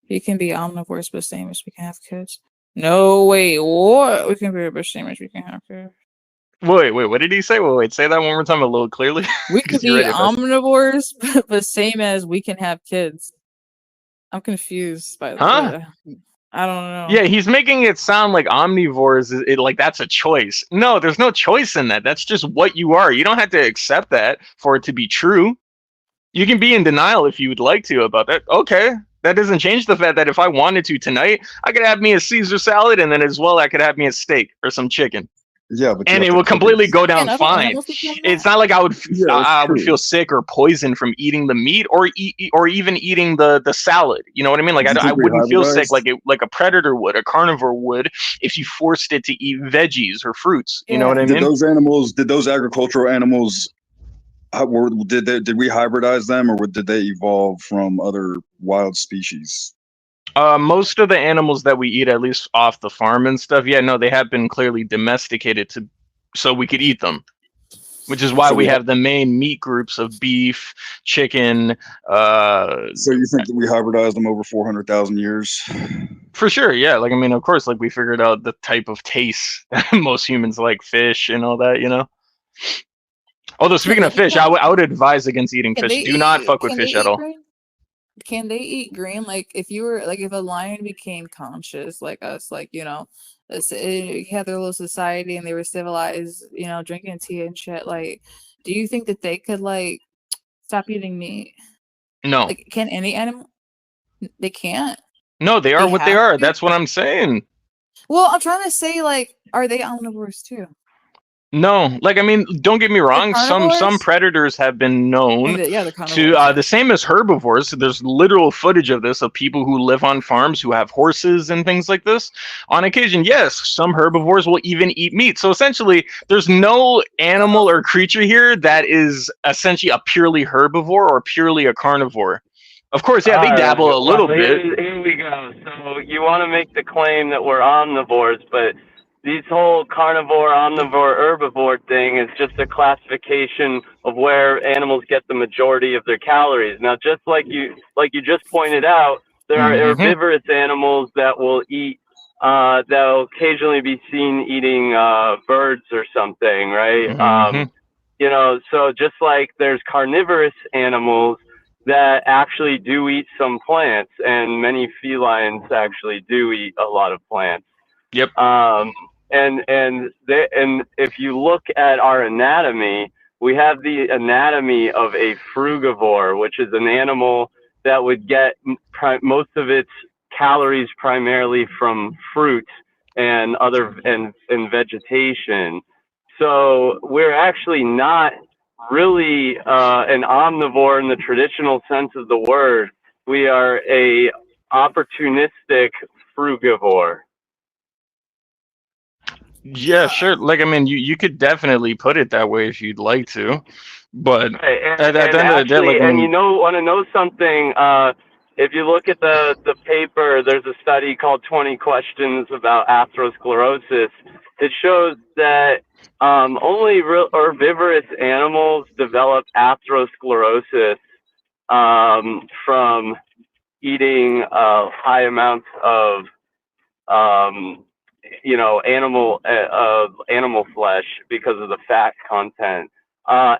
We can be omnivores, but same as we can have kids. No, wait, what? We can be the same as we can have kids. Wait, what did he say? Wait, say that one more time a little clearly. We could Because you're be right, it does. omnivores, but same as we can have kids. I'm confused by Huh? I don't know. Yeah, he's making it sound like omnivores like that's a choice. No, there's no choice in that. That's just what you are. You don't have to accept that for it to be true. You can be in denial if you would like to about that. Okay. That doesn't change the fact that if I wanted to tonight, I could have me a Caesar salad and then as well I could have me a steak or some chicken. Yeah, but you And have it to would cook it. completely go down Can other fine. animals become It's that? not like Yeah, that's I would true. feel sick or poisoned from eating the meat or even eating the salad. You know what I mean? Like Do you I think we wouldn't feel sick hybridized? like a predator would, a carnivore would, if you forced it to eat veggies or fruits. You know what Yeah. I Did mean? those animals? Did those agricultural animals? Did we hybridize them, or did they evolve from other wild species? Most of the animals that we eat, at least off the farm and stuff, yeah, no, they have been clearly domesticated to so we could eat them. Which is why So we we. have the main meat groups of beef, chicken, So you think that we hybridized them over 400,000 years? for sure, yeah. Like I mean, of course, like we figured out the type of taste that most humans like, fish and all that, you know. Although Can speaking they of eat fish, that? I would advise against eating fish. Do not fuck with Can they fish at eat all. green? Can they eat green? Like if you were like if a lion became conscious like us, like had their little society and they were civilized, drinking tea and shit. Like, do you think that they could like stop eating meat? No, Like, can any animal? They can't. no, they are They what they have are. to. That's what I'm saying. Well, I'm trying to say like, are they omnivores too? No, like I mean, don't get me They're wrong. Some carnivores. predators have been known Yeah, they're to carnivores. Yeah. the same as herbivores. So there's literal footage of this of people who live on farms who have horses and things like this. On occasion, yes, some herbivores will even eat meat. So essentially, there's no animal or creature here that is essentially a purely herbivore or purely a carnivore. Of course, yeah, they All dabble right. a Well, little bit. here we go. So you want to make the claim that we're omnivores, but these whole carnivore, omnivore, herbivore thing is just a classification of where animals get the majority of their calories. Now, just like you just pointed out, there are Hmm. herbivorous animals that will eat that'll occasionally be seen eating birds or something, right? Hmm. So just like there's carnivorous animals that actually do eat some plants, and many felines actually do eat a lot of plants. Yep. And if you look at our anatomy, we have the anatomy of a frugivore, which is an animal that would get most of its calories primarily from fruit and vegetation. So we're actually not really an omnivore in the traditional sense of the word. We are a opportunistic frugivore. Yeah, sure. Like I mean, you could definitely put it that way if you'd like to, but Right, at the and end of the day, actually, like I and mean, want to know something? If you look at the paper, there's a study called 20 Questions about atherosclerosis. It shows that only herbivorous animals develop atherosclerosis from eating high amounts of um, animal flesh because of the fat content.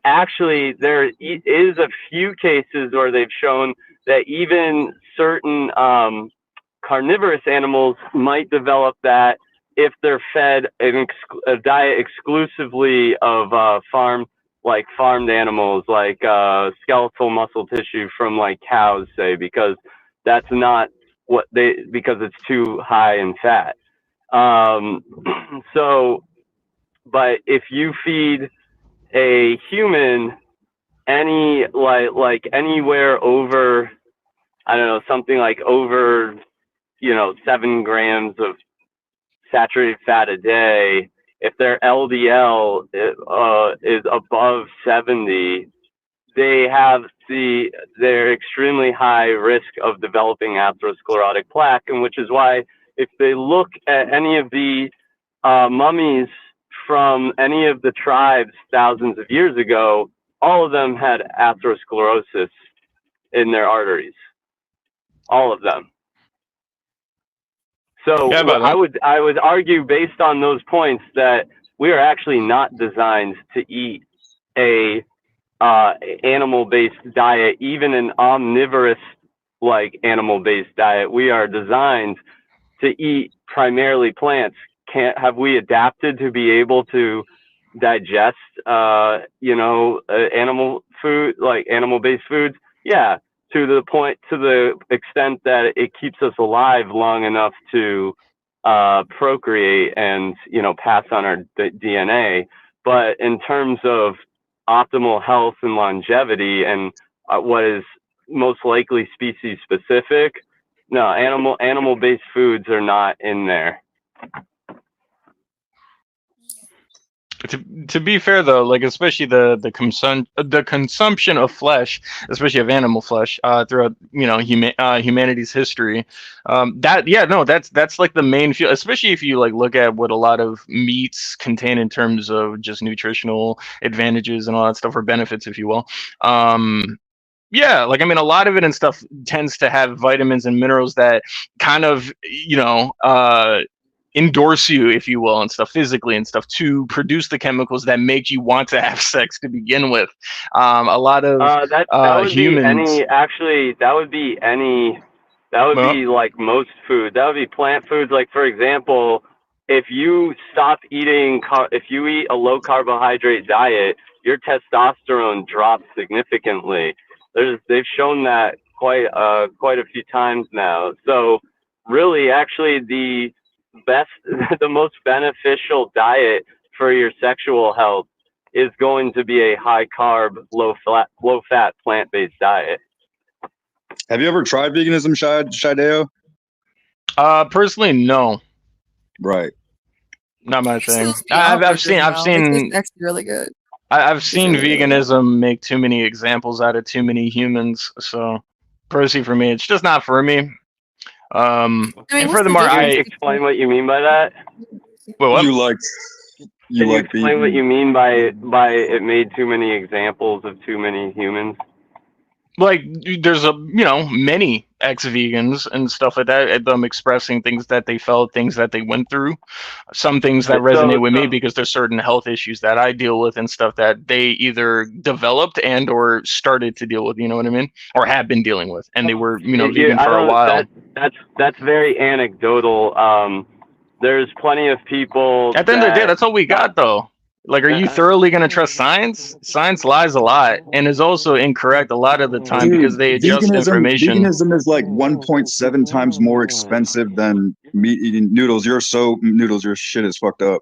Actually, there is a few cases where they've shown that even certain carnivorous animals might develop that if they're fed a diet exclusively of farmed animals, like skeletal muscle tissue from like cows, say, because that's not because it's too high in fat. Um, so, but if you feed a human like anywhere over, I don't know, something like over 7 grams of saturated fat a day, if their LDL is above 70, they're extremely high risk of developing atherosclerotic plaque, and which is why if they look at any of the mummies from any of the tribes thousands of years ago, all of them had atherosclerosis in their arteries. All of them. So Yeah, but I would argue based on those points that we are actually not designed to eat a animal-based diet, even an omnivorous like animal-based diet. We are designed to eat primarily plants. Have we adapted to be able to digest animal food, like animal-based foods? Yeah, to the extent that it keeps us alive long enough to procreate and pass on our DNA. But in terms of optimal health and longevity and what is most likely species specific, no, animal based foods are not in there. to be fair though, like especially the consumption of flesh, especially of animal flesh, throughout humanity's history, that's like the main feel, especially if you like look at what a lot of meats contain in terms of just nutritional advantages and all that stuff, or benefits, if you will. Yeah, like I mean, a lot of it and stuff tends to have vitamins and minerals that kind of, endorse you, if you will, and stuff physically and stuff to produce the chemicals that make you want to have sex to begin with. A lot of that would humans. That would be like most food. That would be plant foods. Like for example, if you eat a low carbohydrate diet, your testosterone drops significantly. They've shown that quite a few times now. So really, actually, the most beneficial diet for your sexual health is going to be a high carb, low fat plant based diet. Have you ever tried veganism, Shideo? Personally, no. Right. Not my thing. I've seen it's actually really good. I've seen veganism make too many examples out of too many humans. So, personally, for me, it's just not for me. And furthermore, can you explain what you mean by that? Well, what? Can you explain what you mean by it made too many examples of too many humans? Like there's many ex-vegans and stuff like that, them expressing things that they felt, things that they went through, some things that resonate with me because there's certain health issues that I deal with and stuff that they either developed and or started to deal with, you know what I mean, or have been dealing with, and they were vegan for a while. That's very anecdotal. There's plenty of people at the end of the day, that's all we got though. Like, are you thoroughly going to trust science? Science lies a lot and is also incorrect a lot of the time because they adjust information. Veganism is like 1.7 times more expensive than meat eating noodles. Your shit is fucked up.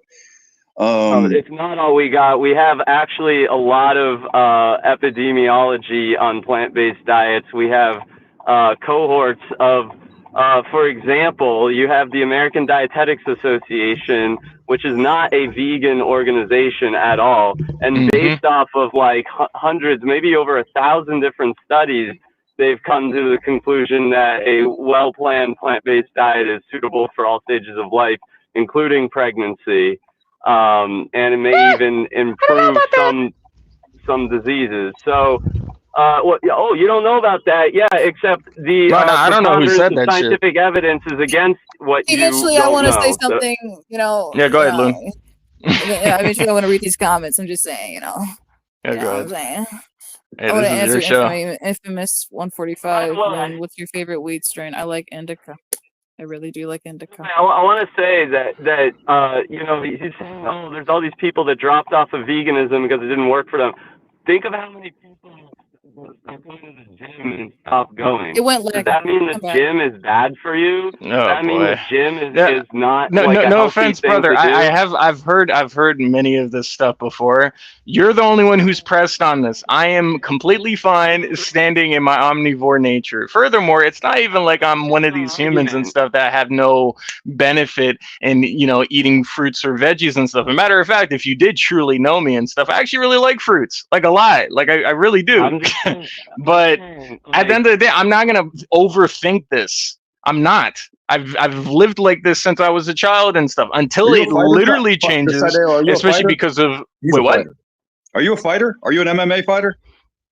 It's not all we got. We have actually a lot of epidemiology on plant-based diets. We have cohorts of, for example, you have the American Dietetics Association, which is not a vegan organization at all. And based off of like hundreds, maybe over 1,000 different studies, they've come to the conclusion that a well-planned plant-based diet is suitable for all stages of life, including pregnancy. And it may even improve some diseases. So, you don't know about that? Yeah, except the I don't know who said that scientific evidence is against what eventually you don't I want to know, say something, Yeah, go ahead, Loon. Yeah, eventually I want to read these comments. I'm just saying, Yeah, go ahead. Hey, I want to this is your answer show. infamous 145. What's your favorite weed strain? I like indica. I really do like indica. I want to say that he's saying, oh, there's all these people that dropped off of veganism because it didn't work for them. Think of how many people are going to the gym and stop going. It went like, does that mean the gym is bad for you? Oh, does that mean the gym is not no offense, brother. I've heard many of this stuff before. You're the only one who's pressed on this. I am completely fine standing in my omnivore nature. Furthermore, it's not even like I'm one of these humans and stuff that have no benefit in eating fruits or veggies and stuff. As a matter of fact, if you did truly know me and stuff, I actually really like fruits, like a lot. Like I really do. But at the end of the day, I'm not gonna overthink this. I'm not. I've lived like this since I was a child and stuff until it literally changes, especially because of what? Are you a fighter? Are you an MMA fighter?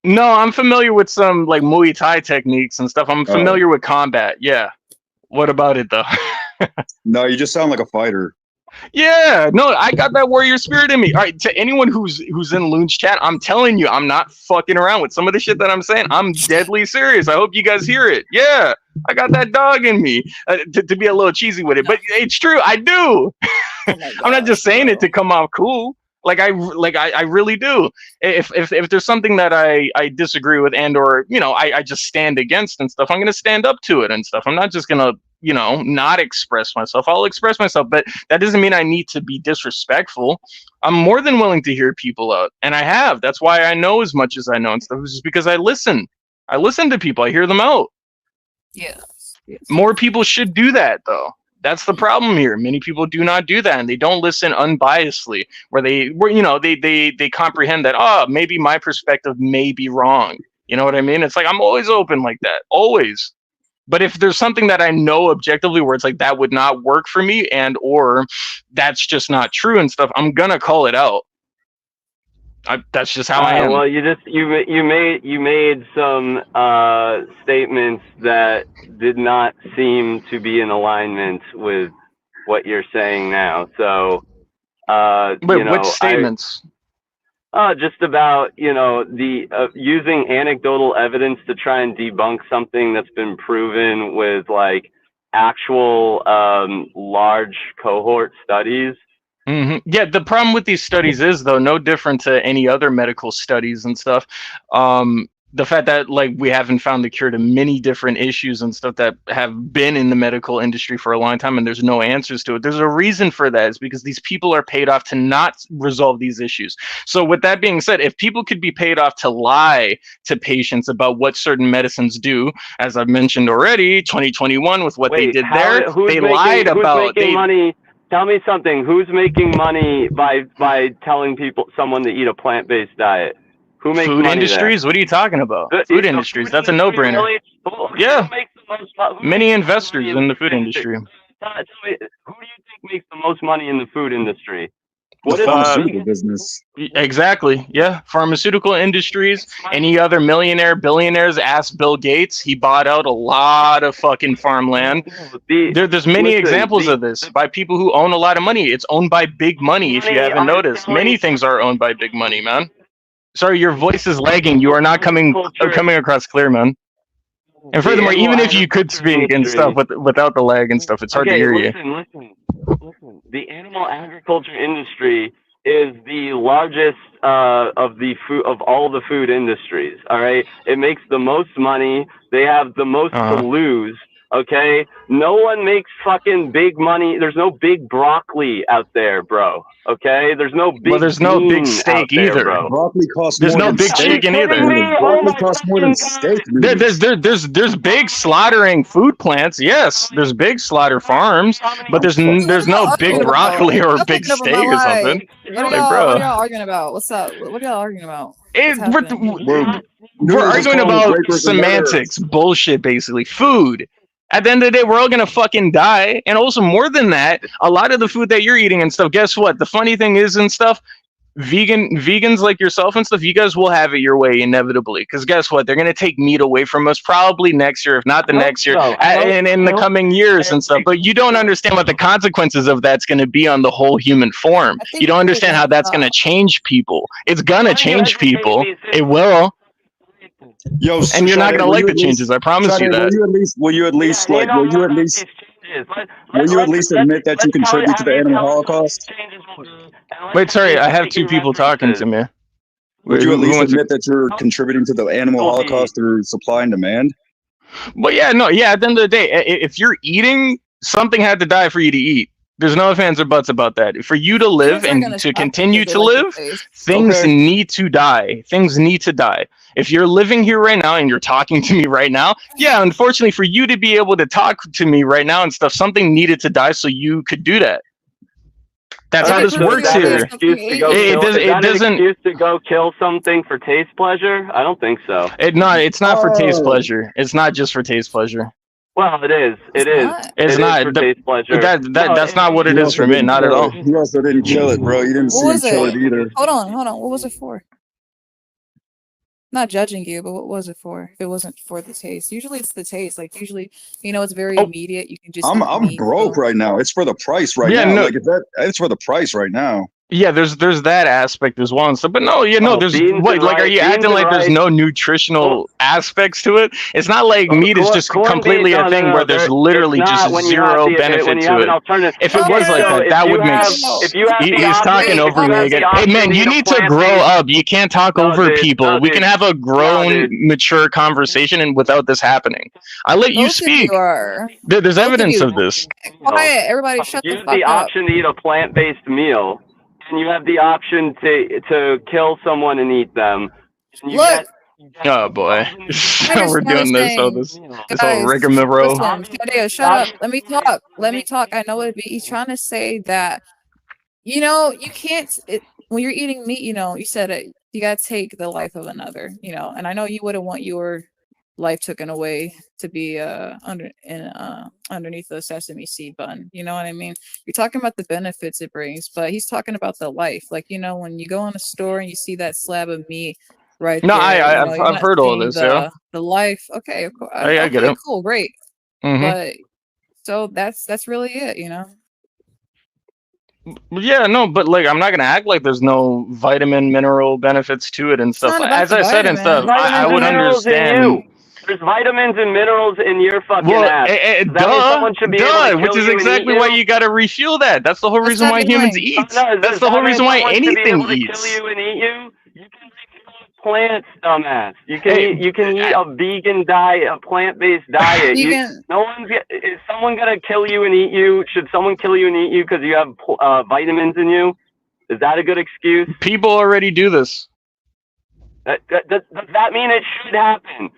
No, I'm familiar with some like Muay Thai techniques and stuff. I'm familiar with combat. Yeah. What about it though? No, you just sound like a fighter. Yeah, no, I got that warrior spirit in me. All right, to anyone who's in Loon's chat, I'm telling you, I'm not fucking around with some of the shit that I'm saying. I'm deadly serious. I hope you guys hear it. Yeah, I got that dog in me to be a little cheesy with it, but it's true. I do. Oh my I'm not just saying it bro. to come off cool. I really do. If there's something that I disagree with and or I just stand against and stuff, I'm gonna stand up to it and stuff. I'm not just gonna not express myself. I'll express myself, but that doesn't mean I need to be disrespectful. I'm more than willing to hear people out, and I have. That's why I know as much as I know and stuff. It's just because I listen. I listen to people. I hear them out. Yes. More people should do that, though. That's the problem here. Many people do not do that, and they don't listen unbiasedly, where they comprehend that, maybe my perspective may be wrong. You know what I mean? It's like I'm always open like that, always. But if there's something that I know objectively where it's like that would not work for me and or that's just not true and stuff, I'm gonna call it out. That's just how I am. Well, you made some statements that did not seem to be in alignment with what you're saying now. So, wait, what statements? Just about the using anecdotal evidence to try and debunk something that's been proven with like actual large cohort studies. Mm-hmm. Yeah, the problem with these studies is, though, no different to any other medical studies and stuff. The fact that like we haven't found the cure to many different issues and stuff that have been in the medical industry for a long time, and there's no answers to it. There's a reason for that. It's because these people are paid off to not resolve these issues. So with that being said, if people could be paid off to lie to patients about what certain medicines do, as I've mentioned already, 2021 with what they did there, they lied about money. Tell me something. Who's making money by telling someone to eat a plant-based diet? Who makes food money industries? there? What are you talking about? Food industries. That's a no-brainer. Really? Yeah. Many Makes investors in the food industry. Tell me, who do you think makes the most money in the food industry? What is pharmaceutical business? Exactly. Yeah. Pharmaceutical industries. Any other millionaire, billionaires, ask Bill Gates. He bought out a lot of fucking farmland. There's many examples of this by people who own a lot of money. It's owned by big money, if you haven't noticed. Many things are owned by big money, man. Sorry, your voice is lagging. You are not coming across clear, man. And furthermore, even if you could speak and stuff without the lag and stuff, it's hard to hear you. Listen. The animal agriculture industry is the largest of all the food industries. All right, it makes the most money. They have the most to lose. Okay, no one makes fucking big money. There's no big broccoli out there, bro. Okay, there's no big. Well, there's no big steak either. Bro. Broccoli costs there's more no big chicken either. Broccoli costs more than steak. There's big slaughtering food plants. Yes, there's big slaughter farms, but there's no big broccoli or big steak or something. What are y'all arguing about? What's up? What are y'all arguing about? We're arguing about semantics, bullshit, basically. Food. At the end of the day, we're all gonna fucking die. And also, more than that, a lot of the food that you're eating and stuff, guess what? The funny thing is and stuff, vegans like yourself and stuff, you guys will have it your way inevitably. Because guess what? They're gonna take meat away from us probably next year, if not the next year, and in the coming years and stuff. But you don't understand what the consequences of that's gonna be on the whole human form. You don't understand how that's gonna change people. It's gonna change people. It will. Yo, and you're not gonna like the changes. I promise you that. Will you at least admit that you contribute to the animal holocaust? Wait, sorry, I have two people talking to me. Would you at least admit that you're contributing to the animal holocaust through supply and demand? Well, yeah, no, yeah. At the end of the day, if you're eating, something had to die for you to eat. There's no ifs, ands, or buts about that. For you to live and to continue to live, things need to die. Things need to die. If you're living here right now and you're talking to me right now, yeah, unfortunately, for you to be able to talk to me right now and stuff, something needed to die so you could do that. That's how this works here. It doesn't. Excuse to go kill something for taste pleasure? I don't think so. It's not for taste pleasure. It's not just for taste pleasure. Well, it is. It's not for taste pleasure. That's not what it is for me. Not at all. You also didn't kill it, bro. You didn't see him kill it either. Hold on. What was it for? Not judging you, but what was it for? If it wasn't for the taste, usually it's the taste. Like usually, it's very Oh, immediate. You can just I'm eat the meat. broke right now. It's for the price right Yeah, now. no. Like it's for the price right now. Yeah, there's that aspect as well and stuff. But no, there's beans what and like are you rice, acting beans like and there's rice. no nutritional aspects to it? It's not like Oh, meat is just completely a thing where there's literally it's just not when you have zero the benefit when you to have it. an alternative. If it No, was no, like no, that, no. that would make If you have the he's option, talking wait, over me the again. Hey option man, to you eat a need to grow plant-based- up. You can't talk No, over dude, people. no, We can dude. have a grown, dude. mature conversation and without this happening. I let you Both of speak. you are. There's Both of evenance you. of this. Quiet, everybody, shut You the have fuck the up. option to eat a plant-based meal, and you have the option to kill someone and eat them. And you Look. Oh boy, I we're doing this. Oh, this whole guys, rigmarole. listen, Shadeo, shut up. Let me talk. Let me talk. I know what he's trying to say that, you can't, when you're eating meat, you said it, you gotta take the life of another, and I know you wouldn't want your life taken away to be underneath the sesame seed bun. You know what I mean? You're talking about the benefits it brings, but he's talking about the life. Like, when you go in a store and you see that slab of meat right No, there, I've you're not heard all seeing this. Yeah, the life. Okay, of course. I get Okay, it. cool, great. Mm-hmm. But so that's really it, Yeah, no, but like I'm not gonna act like there's no vitamin, mineral benefits to it and stuff. not about As the I said and stuff, vitamins. I would understand. There's vitamins and minerals in your fucking ass. Which is exactly why you gotta refuel that. That's the whole reason why humans eat. That's the whole reason why anything eats. Kill you and eat you? You can refuel plants, dumbass. You can eat a vegan diet, a plant-based diet. Is someone gonna kill you and eat you? Should someone kill you and eat you because you have vitamins in you? Is that a good excuse? People already do this. Does that mean it should happen?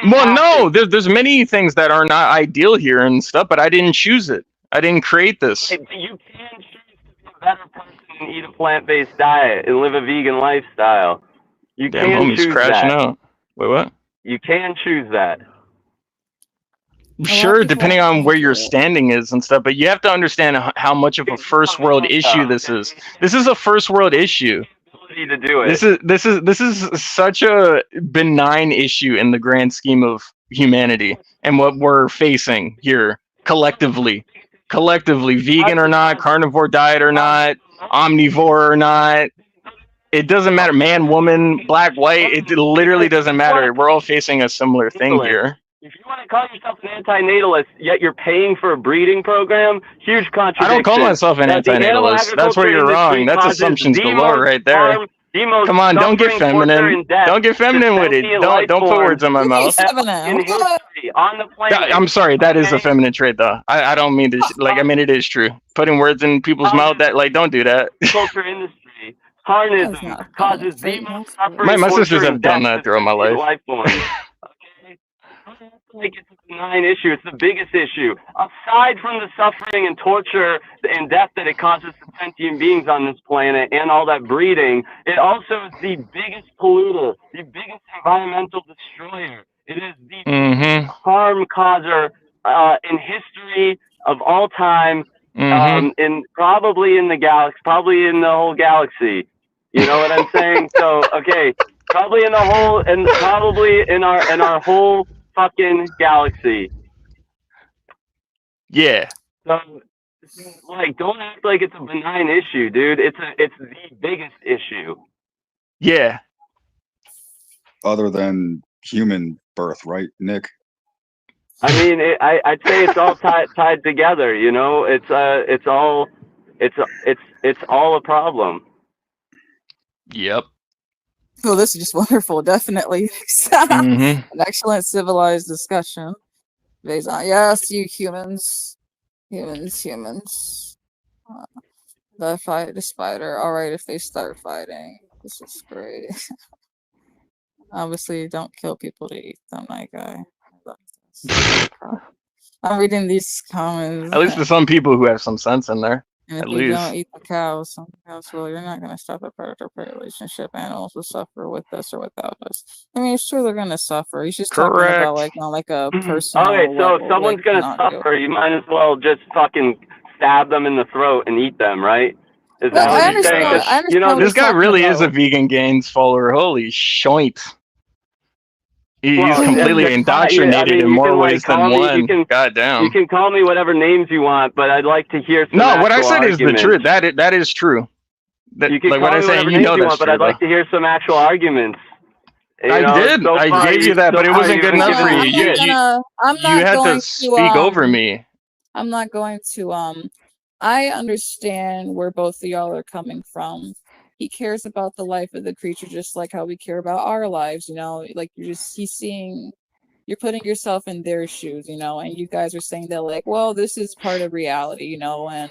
No, there's many things that are not ideal here and stuff, but I didn't choose it. I didn't create this. You can choose to be a better person and eat a plant-based diet and live a vegan lifestyle. You can choose that. Out. Wait, what? You can choose that. Sure, depending on where your standing is and stuff, but you have to understand how much of a first world issue this is. This is a first world issue. To do it. This is such a benign issue in the grand scheme of humanity and what we're facing here collectively, vegan or not, carnivore diet or not, omnivore or not. It doesn't matter, man, woman, black, white. It literally doesn't matter. We're all facing a similar thing here. If you want to call yourself an antinatalist, yet you're paying for a breeding program, huge contradiction. I don't call myself an antinatalist. That's where you're wrong. That's assumptions galore right there. Come on, don't get feminine. Don't get feminine with it. Don't put words in my mouth. I'm sorry, that is a feminine trait, though. I don't mean to. I mean, it is true. Putting words in people's mouth, that don't do that. Culture industry, carnism causes the most suffering. My sisters have done that throughout my life. Like it's a benign issue. It's the biggest issue. Aside from the suffering and torture and death that it causes to sentient beings on this planet and all that breeding, it also is the biggest polluter, the biggest environmental destroyer. It is the harm causer in history of all time, and probably in the galaxy, probably in the whole galaxy. You know what I'm saying? So, okay, probably in the whole, and probably in our whole fucking galaxy. Yeah. So, don't act like it's a benign issue, dude. It's the biggest issue. Yeah. Other than human birth, right, Nick? I mean, I'd say it's all tied together. It's all a problem. Yep. Oh, this is just wonderful. Definitely. An excellent civilized discussion. Based on, yes, you humans. The fight the spider. Alright, if they start fighting. This is great. Obviously, don't kill people to eat them, my guy. I'm reading these comments. At least there's some people who have some sense in there. And if you don't eat the cows, you're not going to stop a predator-prey relationship. Animals will suffer with us or without us. I mean, it's true they're going to suffer. He's just talking about on a personal Okay, so level, if someone's going to suffer, you might as well just fucking stab them in the throat and eat them, right? Is that what you're saying? This guy really is a vegan gains follower. Holy shoint. He's Well, completely that's fine. indoctrinated I mean, in you more can, like, ways than call me. one. You Goddamn. can call me whatever names you want, but I'd like to hear some No, what I actual said is the arguments. truth. That is true. That, You can like what call I me say, whatever you names know you that's want, but true I'd though. like to hear some actual arguments. You I know, did. so I far, gave you that, but it wasn't you've good been enough for giving you. me shit. I'm You not had going to speak over me. I'm not going to I understand where both of y'all are coming from. He cares about the life of the creature just like how we care about our lives, you know, like you're putting yourself in their shoes, you know, and you guys are saying that like, well, this is part of reality, you know, and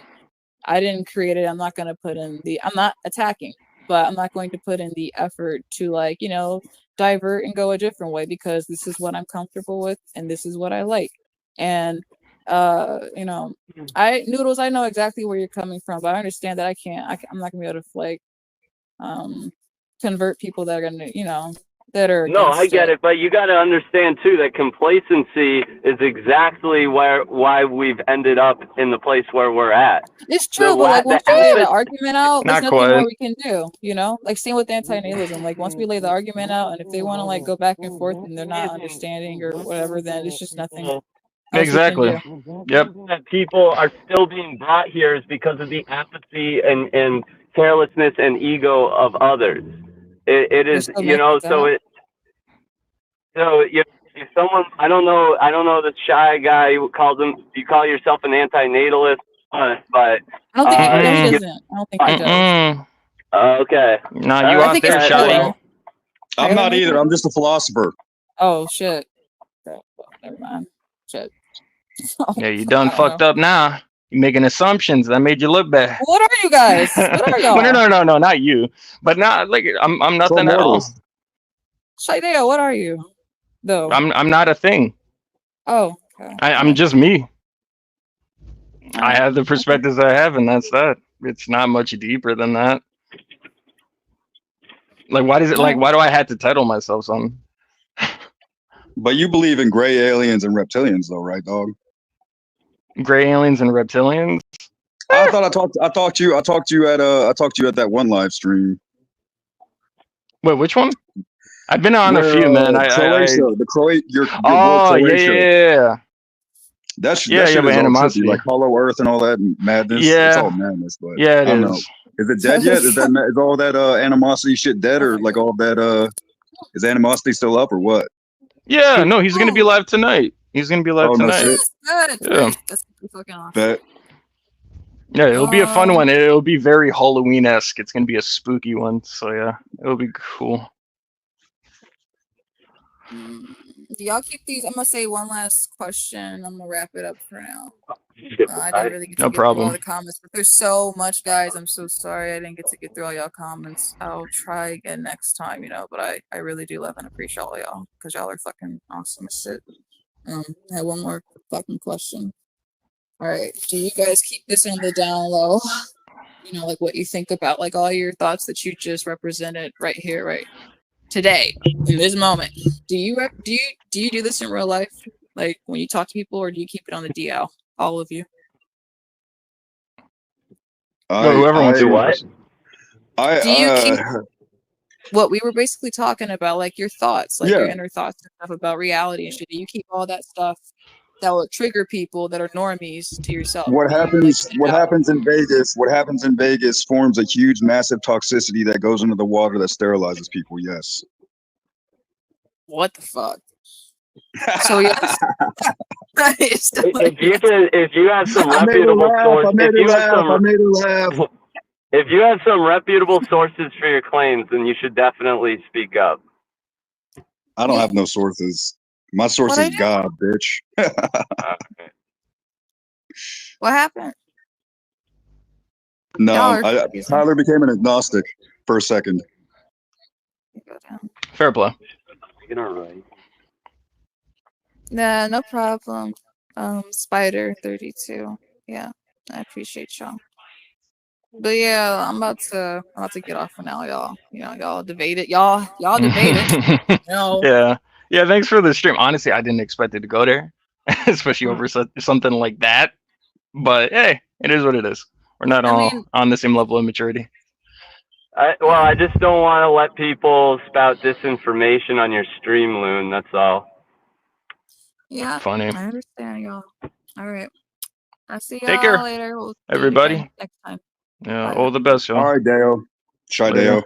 I didn't create it. I'm not going to I'm not attacking, but I'm not going to put in the effort to like, you know, divert and go a different way because this is what I'm comfortable with and this is what I like. And, you know, Noodles, I know exactly where you're coming from, but I understand that I'm not gonna be able to like, convert people that are gonna, you know, that are No, I against get it, but you got to understand too that complacency is exactly why we've ended up in the place where we're at. It's true, but like once The you lay the aspect, argument out, there's Not nothing more quite. we can do, you know? Like same with anti-natalism. Like once we lay the argument out and if they want to like go back and forth and they're not understanding or whatever, then it's just nothing else we can Exactly. do. Yep. that people are still being brought here is because of the apathy and carelessness and ego of others. It They're is, still you making know, that. so if someone, I don't know this shy guy who you call yourself an antinatalist, but I don't think no, he Mm-mm. doesn't. I don't think he does. Mm-mm. okay. Nah, All you right. I out think there, it's Shy. Tyler. I'm not Tyler, either. maybe? I'm just a philosopher. Oh shit. Well, never mind. Shit. Yeah, you I done don't know. fucked up now. You making assumptions that made you look bad. What are you guys? What are y'all? But no, not you. But not like I'm nothing at all. mortals. Shaideo, what are you? Though. I'm not a thing. Oh, okay. I'm just me. I Alright. have the perspectives I have, and that's that. It's not much deeper than that. Like, why does it like? Why do I have to title myself something? But you believe in gray aliens and reptilians, though, right, dog? Gray aliens and reptilians. I thought I talked to you at that one live stream. Wait, which one? I've been on a Where, few, man. Croatia, your boy Oh, Croatia. yeah. That shit but is all animosity. trippy, like Hollow Earth and all that madness. Yeah. It's all madness, but Yeah, it I don't is. know. Is it dead yet? Is all that animosity shit dead, or like all that is animosity still up, or what? Yeah, no, he's gonna be live tonight. He's gonna be live Oh, no tonight. shit. Good. Yeah. Great. That's fucking awesome. Bet. Yeah, it'll be a fun one. It'll be very Halloween-esque. It's gonna be a spooky one. So yeah, it'll be cool. Do y'all keep these? I'm gonna say one last question. I'm gonna wrap it up for now. I didn't really get to get through all the comments, but there's so much, guys. I'm so sorry I didn't get to get through all y'all comments. I'll try again next time, you know. But I really do love and appreciate all y'all because y'all are fucking awesome as shit. I have one more fucking question. All right, do you guys keep this on the down low? You know, like what you think about like all your thoughts that you just represented right here, right today, in this moment. Do you do this in real life? Like when you talk to people, or do you keep it on the DL? All of you. Whoever wants to do go what? first. Do you keep what we were basically talking about, like your thoughts, like your Yeah. inner thoughts and stuff about reality and shit? Do you keep all that stuff that will trigger people that are normies to yourself? What Do you, happens? like, What happens in Vegas? What happens in Vegas forms a huge, massive toxicity that goes into the water that sterilizes people. Yes. What the fuck? So yes. If you have some I made her reputable laugh. sources, I made her laugh. if you have some reputable sources for your claims, then you should definitely speak up. I don't have no sources. My source is God, bitch. What happened? No, Tyler became an agnostic for a second. Fair play. Nah, no problem. Spider 32. Yeah, I appreciate y'all. But yeah, I'm about to get off for now, y'all. You know, y'all debate it. Y'all debate it. No. Yeah. Thanks for the stream. Honestly, I didn't expect it to go there, especially over something like that. But hey, it is what it is. We're not all on the same level of maturity. I just don't want to let people spout disinformation on your stream, Loon. That's all. Yeah, Funny. I understand, y'all. All right. I'll see Take y'all care, later. We'll do it everybody. again next time. Yeah, Bye. all the best, y'all. All right, Deo. Shy Later. Deo.